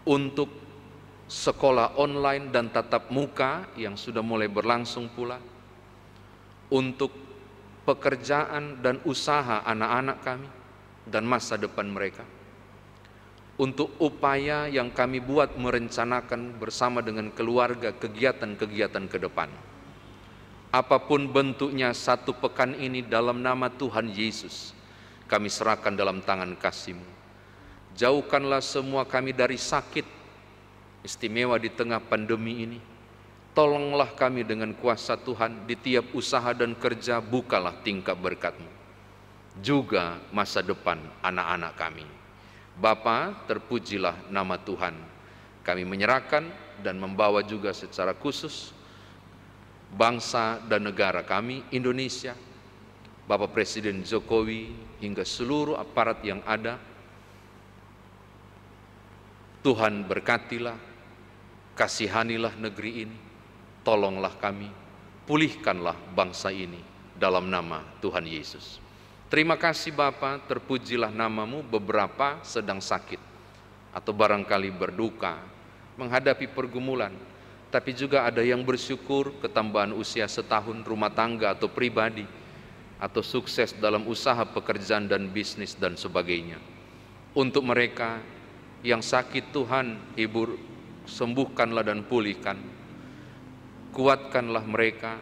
untuk sekolah online dan tatap muka yang sudah mulai berlangsung pula, untuk pekerjaan dan usaha anak-anak kami dan masa depan mereka, untuk upaya yang kami buat merencanakan bersama dengan keluarga kegiatan-kegiatan ke depan. Apapun bentuknya 1 pekan ini, dalam nama Tuhan Yesus kami serahkan dalam tangan kasih-Mu. Jauhkanlah semua kami dari sakit, istimewa di tengah pandemi ini. Tolonglah kami dengan kuasa Tuhan di tiap usaha dan kerja, bukalah tingkap berkat-Mu, juga masa depan anak-anak kami. Bapa, terpujilah nama Tuhan. Kami menyerahkan dan membawa juga secara khusus bangsa dan negara kami, Indonesia, Bapak Presiden Jokowi, hingga seluruh aparat yang ada. Tuhan berkatilah, kasihanilah negeri ini, tolonglah kami, pulihkanlah bangsa ini dalam nama Tuhan Yesus. Terima kasih Bapa, terpujilah nama-Mu. Beberapa sedang sakit atau barangkali berduka, menghadapi pergumulan, tapi juga ada yang bersyukur ketambahan usia setahun rumah tangga atau pribadi, atau sukses dalam usaha pekerjaan dan bisnis dan sebagainya. Untuk mereka yang sakit, Tuhan hibur, sembuhkanlah dan pulihkan. Kuatkanlah mereka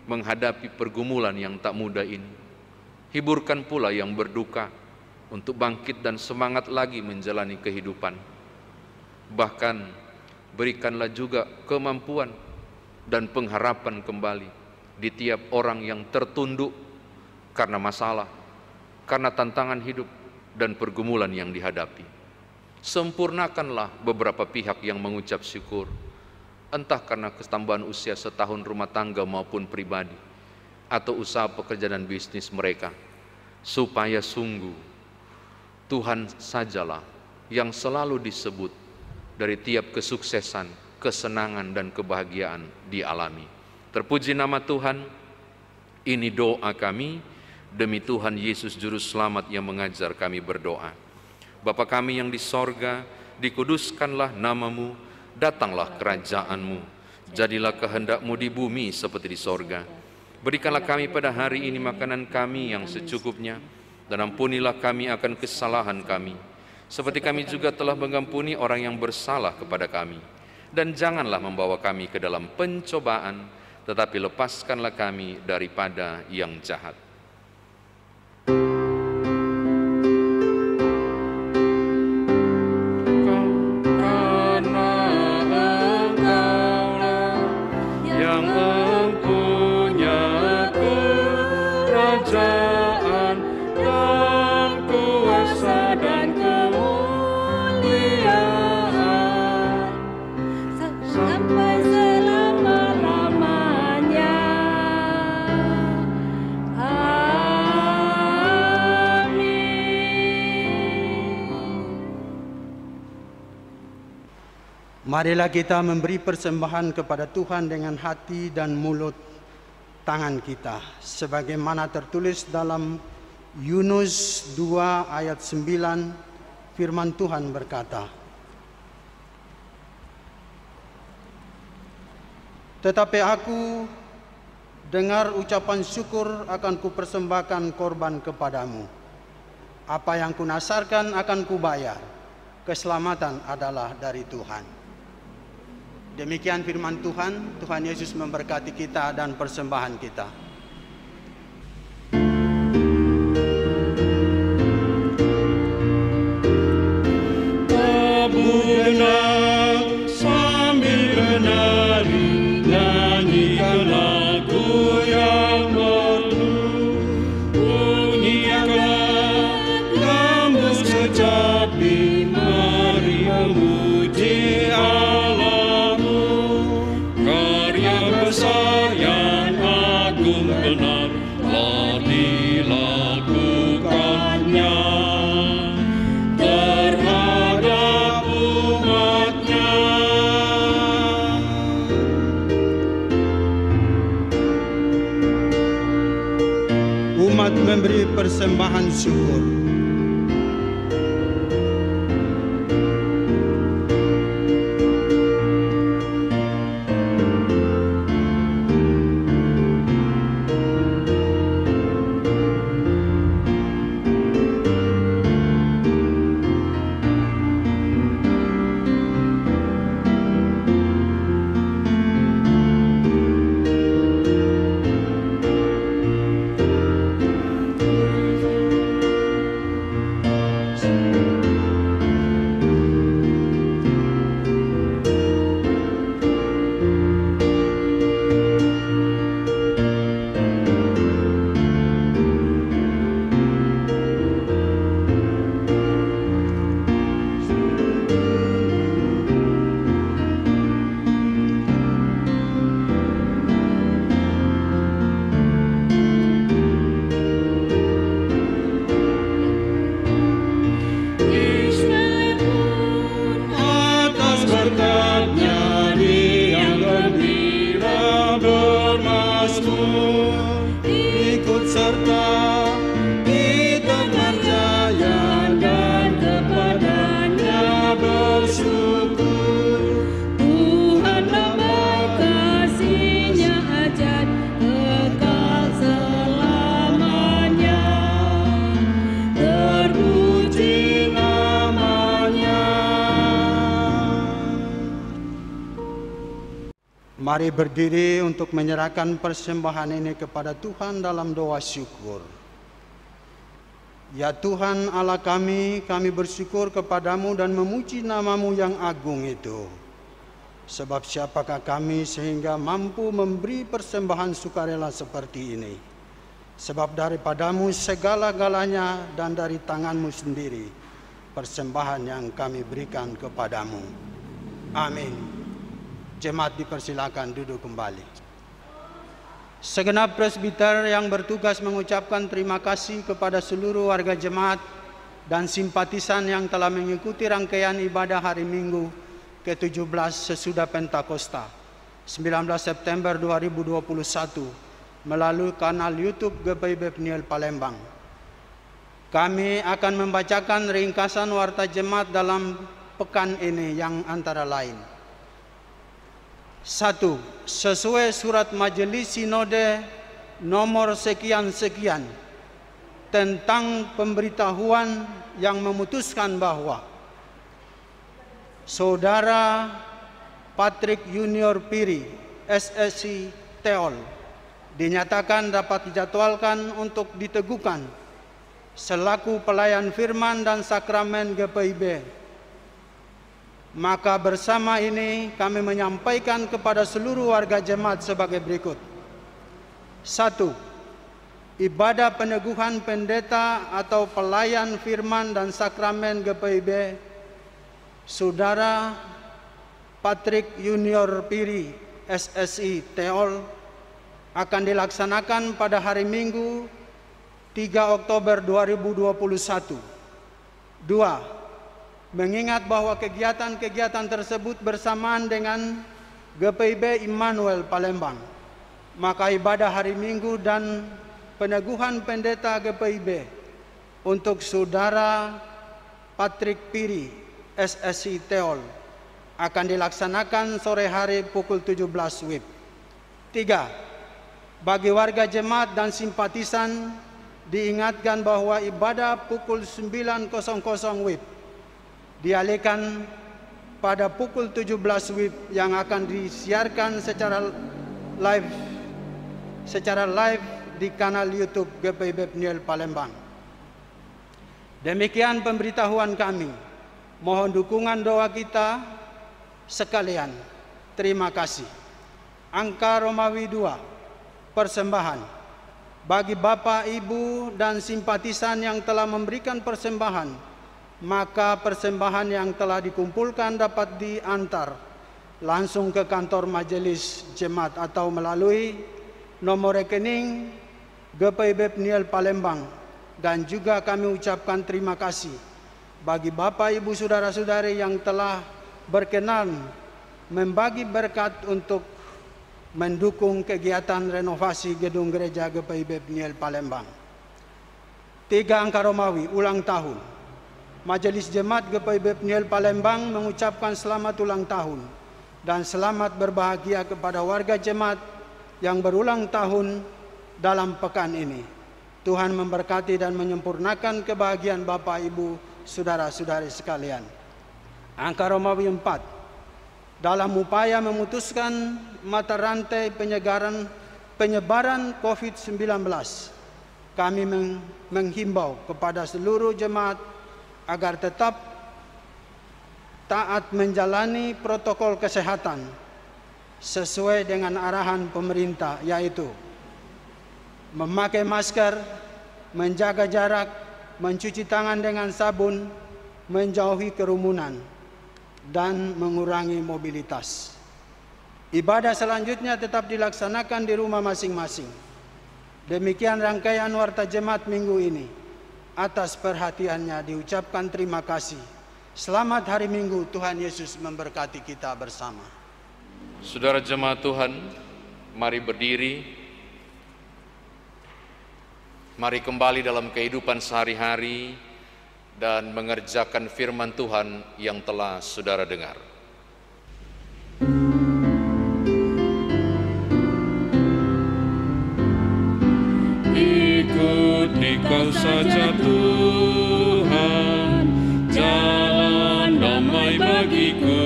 menghadapi pergumulan yang tak mudah ini. Hiburkan pula yang berduka untuk bangkit dan semangat lagi menjalani kehidupan. Bahkan berikanlah juga kemampuan dan pengharapan kembali di tiap orang yang tertunduk karena masalah, karena tantangan hidup dan pergumulan yang dihadapi. Sempurnakanlah beberapa pihak yang mengucap syukur, entah karena ketambahan usia setahun rumah tangga maupun pribadi, atau usaha pekerjaan dan bisnis mereka, supaya sungguh Tuhan sajalah yang selalu disebut dari tiap kesuksesan, kesenangan dan kebahagiaan dialami. Terpuji nama Tuhan. Ini doa kami demi Tuhan Yesus Juru Selamat yang mengajar kami berdoa. Bapa kami yang di sorga, dikuduskanlah namamu, datanglah kerajaan-Mu, jadilah kehendak-Mu di bumi seperti di sorga. Berikanlah kami pada hari ini makanan kami yang secukupnya, dan ampunilah kami akan kesalahan kami, seperti kami juga telah mengampuni orang yang bersalah kepada kami. Dan janganlah membawa kami ke dalam pencobaan, tetapi lepaskanlah kami daripada yang jahat. Marilah kita memberi persembahan kepada Tuhan dengan hati dan mulut tangan kita, sebagaimana tertulis dalam Yunus 2 ayat 9, firman Tuhan berkata, "Tetapi aku dengar ucapan syukur akan kupersembahkan korban kepadamu. Apa yang kunasarkan akan kubayar. Keselamatan adalah dari Tuhan." Demikian firman Tuhan. Tuhan Yesus memberkati kita dan persembahan kita. Bebenah sambil menari, nyanyikan lagu yang merdu. Bunyikanlah gambus kecapi, mari memuji Allahmu. Karya besar yang agung benar telah dilakukannya terhadap umatnya. Umat memberi persembahan syukur. Mari berdiri untuk menyerahkan persembahan ini kepada Tuhan dalam doa syukur. Ya Tuhan Allah kami bersyukur kepadamu dan memuji namamu yang agung itu. Sebab siapakah kami sehingga mampu memberi persembahan sukarela seperti ini? Sebab daripadamu segala-galanya dan dari tanganmu sendiri persembahan yang kami berikan kepadamu. Amin. Jemaat dipersilakan duduk kembali. Segenap presbiter yang bertugas mengucapkan terima kasih kepada seluruh warga jemaat dan simpatisan yang telah mengikuti rangkaian ibadah hari Minggu ke-17 sesudah Pentakosta 19 September 2021 melalui kanal YouTube GPIB Pniel Palembang. Kami akan membacakan ringkasan warta jemaat dalam pekan ini yang antara lain. 1. Sesuai surat Majelis Sinode nomor sekian-sekian tentang pemberitahuan yang memutuskan bahwa Saudara Patrick Junior Piri, SSC Teol, dinyatakan dapat dijadwalkan untuk diteguhkan selaku pelayan firman dan sakramen GPIB. Maka bersama ini kami menyampaikan kepada seluruh warga jemaat sebagai berikut. 1. Ibadah peneguhan pendeta atau pelayan firman dan sakramen GPIB Saudara Patrick Junior Piri, SSI Teol, akan dilaksanakan pada hari Minggu 3 Oktober 2021. 2. Mengingat bahwa kegiatan-kegiatan tersebut bersamaan dengan GPIB Immanuel Palembang, maka ibadah hari Minggu dan peneguhan pendeta GPIB untuk Saudara Patrick Piri, SSI Teol, akan dilaksanakan sore hari pukul 17 WIB. 3. Bagi warga jemaat dan simpatisan diingatkan bahwa ibadah pukul 9.00 WIB dialihkan pada pukul 17 WIB yang akan disiarkan secara live di kanal YouTube GPIB Pniel Palembang. Demikian pemberitahuan kami. Mohon dukungan doa kita sekalian. Terima kasih. Angka Romawi 2, persembahan. Bagi Bapak, Ibu, dan simpatisan yang telah memberikan persembahan, maka persembahan yang telah dikumpulkan dapat diantar langsung ke kantor majelis jemaat atau melalui nomor rekening GPIB Pniel Palembang. Dan juga kami ucapkan terima kasih bagi Bapak, Ibu, Saudara-saudari yang telah berkenan membagi berkat untuk mendukung kegiatan renovasi gedung gereja GPIB Pniel Palembang. 3. Angka Romawi, ulang tahun. Majelis Jemaat GPIB Pniel Palembang mengucapkan selamat ulang tahun dan selamat berbahagia kepada warga jemaat yang berulang tahun dalam pekan ini. Tuhan memberkati dan menyempurnakan kebahagiaan Bapak, Ibu, Saudara-saudari sekalian. Angka Romawi 4. Dalam upaya memutuskan mata rantai penyebaran COVID-19, kami menghimbau kepada seluruh jemaat agar tetap taat menjalani protokol kesehatan sesuai dengan arahan pemerintah, yaitu memakai masker, menjaga jarak, mencuci tangan dengan sabun, menjauhi kerumunan, dan mengurangi mobilitas. Ibadah selanjutnya tetap dilaksanakan di rumah masing-masing. Demikian rangkaian warta jemaat minggu ini. Atas perhatiannya diucapkan terima kasih. Selamat hari Minggu, Tuhan Yesus memberkati kita bersama. Saudara jemaat Tuhan, mari berdiri. Mari kembali dalam kehidupan sehari-hari dan mengerjakan firman Tuhan yang telah saudara dengar. Ikuti Kau saja Tuhan, jalan damai bagiku.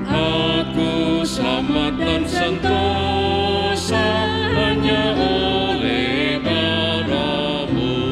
Aku selamat dan sentosa hanya oleh darah-Mu.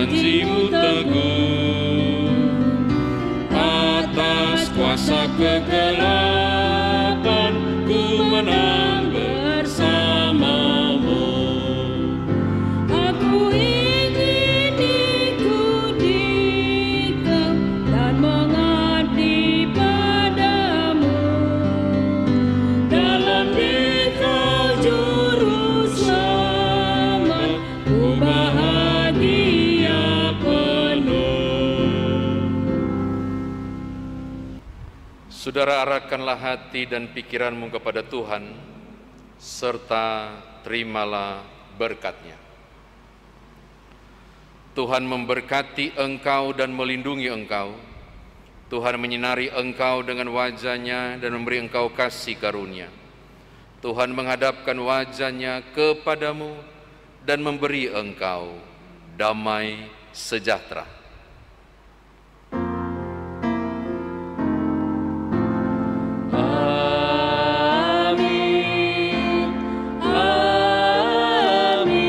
janjimu teguh. Atas kuasa kegelapan ku menang bersamamu. Aku ingin ikuti Kau dan mengabdi padamu. Dalam Engkau juru selamat, ku bahagia penuh. Saudara, arahkanlah hati dan pikiranmu kepada Tuhan, serta terimalah berkat-Nya. Tuhan memberkati engkau dan melindungi engkau. Tuhan menyinari engkau dengan wajah-Nya dan memberi engkau kasih karunia. Tuhan menghadapkan wajah-Nya kepadamu dan memberi engkau damai sejahtera. Amin, amin, amin.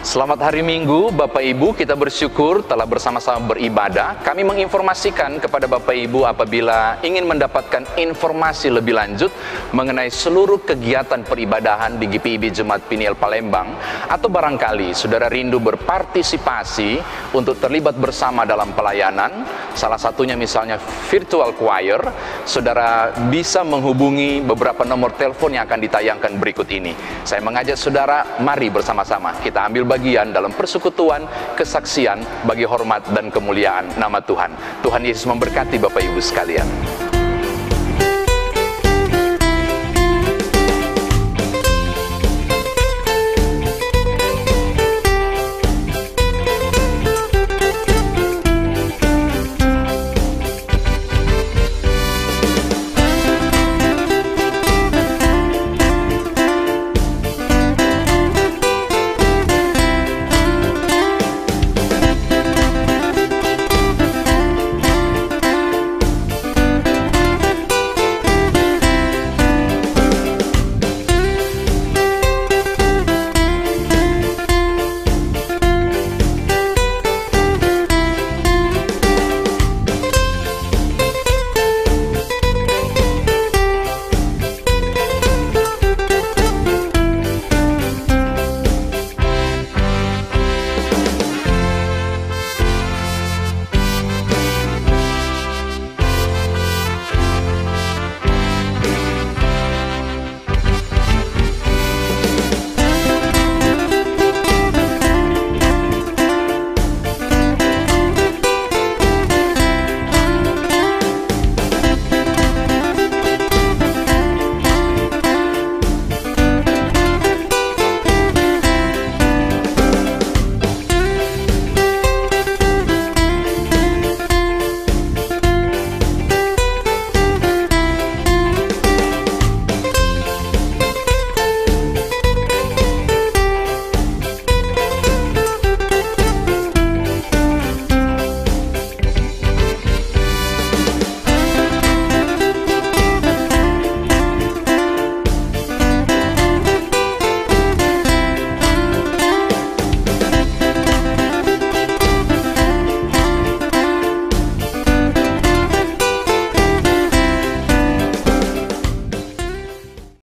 Selamat hari Minggu, Bapak Ibu. Kita bersyukur telah bersama-sama beribadah. Kami menginformasikan kepada Bapak Ibu apabila ingin mendapatkan informasi lebih lanjut mengenai seluruh kegiatan peribadahan di GPIB Jemaat Peniel Palembang, atau barangkali saudara rindu berpartisipasi untuk terlibat bersama dalam pelayanan, salah satunya misalnya virtual choir, saudara bisa menghubungi beberapa nomor telepon yang akan ditayangkan berikut ini. Saya mengajak saudara, mari bersama-sama kita ambil bagian dalam persekutuan kesaksian bagi hormat dan kemuliaan nama Tuhan. Tuhan Yesus memberkati Bapak Ibu sekalian.